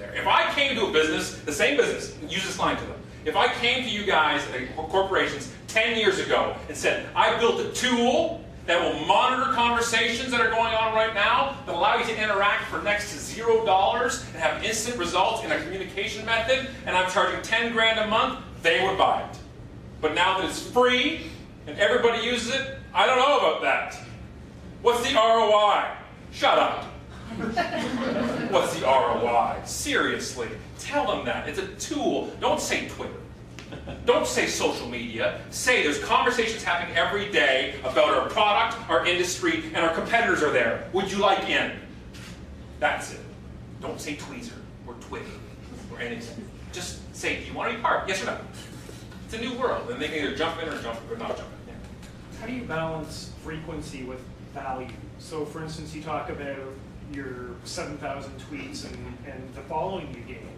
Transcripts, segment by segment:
there. If I came to a business, the same business, use this line to them. If I came to you guys, corporations, 10 years ago and said, I built a tool that will monitor conversations that are going on right now, that allow you to interact for next to $0 and have instant results in a communication method, and I'm charging 10 grand a month, they would buy it. But now that it's free and everybody uses it, I don't know about that. What's the ROI? Shut up. What's the ROI? Seriously, tell them that. It's a tool. Don't say Twitter. Don't say social media. Say there's conversations happening every day about our product, our industry, and our competitors are there. Would you like in? That's it. Don't say Tweezer or Twitter or anything. Just say, do you want to be part? Yes or no? It's a new world, and they can either jump in or not jump in. Yeah. How do you balance frequency with value? So, for instance, you talk about your 7,000 tweets and the following you gained.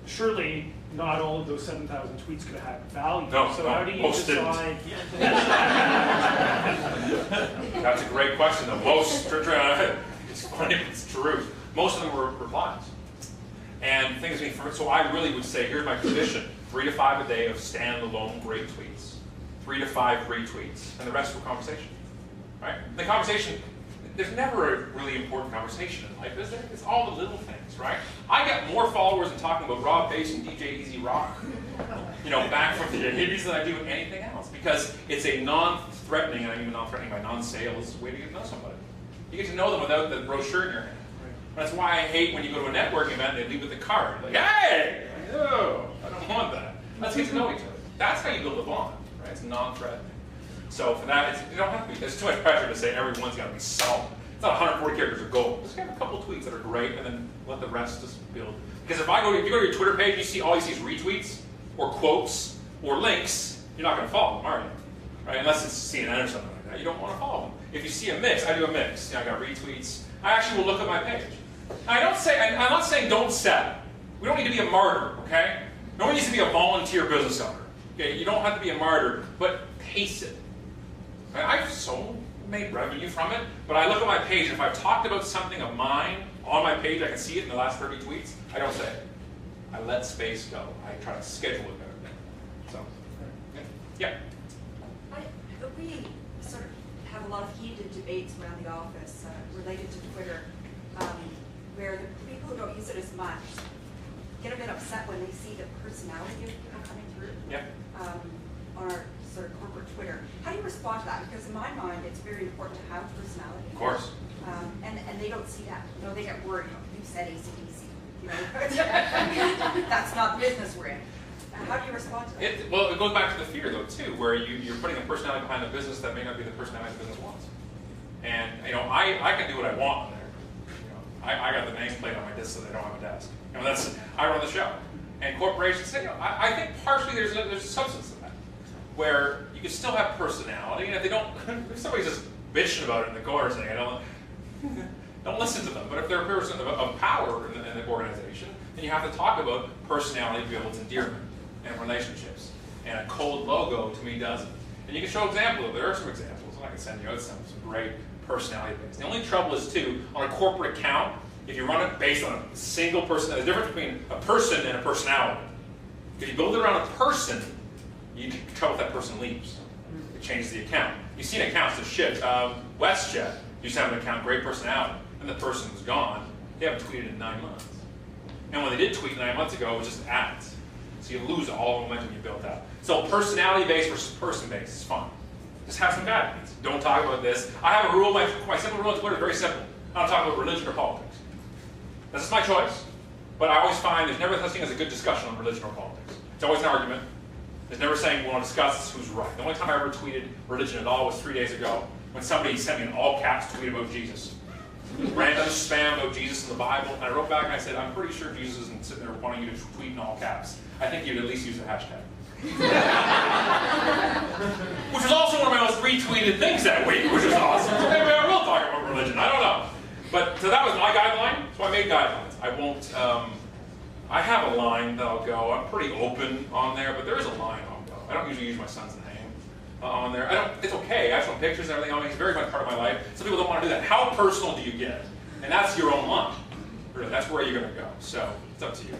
Surely not all of those 7,000 tweets could have had value. No, so no, how do you most decide? That's a great question. Though most, it's funny, it's true. Most of them were replies. And things being so I really would say, here's my tradition: 3 to 5 a day of standalone great tweets, 3 to 5 retweets, and the rest were conversation. Right? The conversation. There's never a really important conversation in life, is there? It's all the little things, right? I got more followers in talking about Rob Bass and DJ Easy Rock, back from the 80s than I do anything else, because it's a non-threatening, and I mean non-threatening by non-sales, way to get to know somebody. You get to know them without the brochure in your hand. That's why I hate when you go to a networking event and they leave with a card. Like, hey! No, I don't want that. Let's get to know each other. That's how you build a bond, right? It's non-threatening. So for that, you don't have to be. There's too much pressure to say everyone's got to be solid. It's not 140 characters of gold. Just have a couple tweets that are great, and then let the rest just build. Because if you go to your Twitter page, all you see is retweets, or quotes, or links, you're not going to follow them, are you? Right? Unless it's CNN or something like that. You don't want to follow them. If you see a mix, I do a mix. I got retweets. I actually will look at my page. I'm not saying don't sell. We don't need to be a martyr, okay? No one needs to be a volunteer business owner. Okay? You don't have to be a martyr, but pace it. I've made revenue from it, but I look at my page, and if I've talked about something of mine on my page, I can see it in the last 30 tweets, I don't say it. I let space go. I try to schedule it better. So, yeah. We sort of have a lot of heated debates around the office related to Twitter, where the people who don't use it as much get a bit upset when they see the personality of people coming through. Yeah. On our sort of corporate Twitter. How do you respond to that? Because in my mind, it's very important to have personality. Of course. And they don't see that. They get worried. You said ACDC. That's not the business we're in. How do you respond to that? Well, it goes back to the fear, though, too, where you're putting a personality behind a business that may not be the personality the business wants. And I can do what I want on there. I got the nameplate on my desk so they don't have a desk. I run the show. And corporations say, I think partially there's a substance to that, where you can still have personality, and if somebody's just bitching about it in the corner saying, don't listen to them. But if they're a person of power in the organization, then you have to talk about personality to build endearment and relationships. And a cold logo, to me, doesn't. And you can show examples. There are some examples, and I can send you out some great personality things. The only trouble is, too, on a corporate account, if you run it based on a single person, there's a difference between a person and a personality. If you build it around a person, you get in trouble if that person leaves. It changes the account. You've seen accounts that shit. WestJet used to have an account, great personality, and the person was gone. They haven't tweeted in 9 months. And when they did tweet 9 months ago, it was just ads. So you lose all the momentum you built up. So personality-based versus person-based is fun. Just have some guidelines. Don't talk about this. I have a rule, my simple rule on Twitter is very simple. I don't talk about religion or politics. This is my choice, but I always find there's never such thing as a good discussion on religion or politics. It's always an argument. There's never saying we want to discuss who's right. The only time I ever tweeted religion at all was 3 days ago when somebody sent me an all-caps tweet about Jesus. Random spam about Jesus in the Bible, and I wrote back and I said, I'm pretty sure Jesus isn't sitting there wanting you to tweet in all caps. I think you'd at least use the hashtag. Which was also one of my most retweeted things that week, which was awesome. So maybe I will talk about religion, I don't know. But so that was my guideline, so I made guidelines. I won't, I have a line that I'll go. I'm pretty open on there, but there is a line I'll go. I don't usually use my son's name on there. It's okay, I have some pictures and everything on it. It's very much part of my life. Some people don't want to do that. How personal do you get? And that's your own line. Really, that's where you're gonna go. So it's up to you.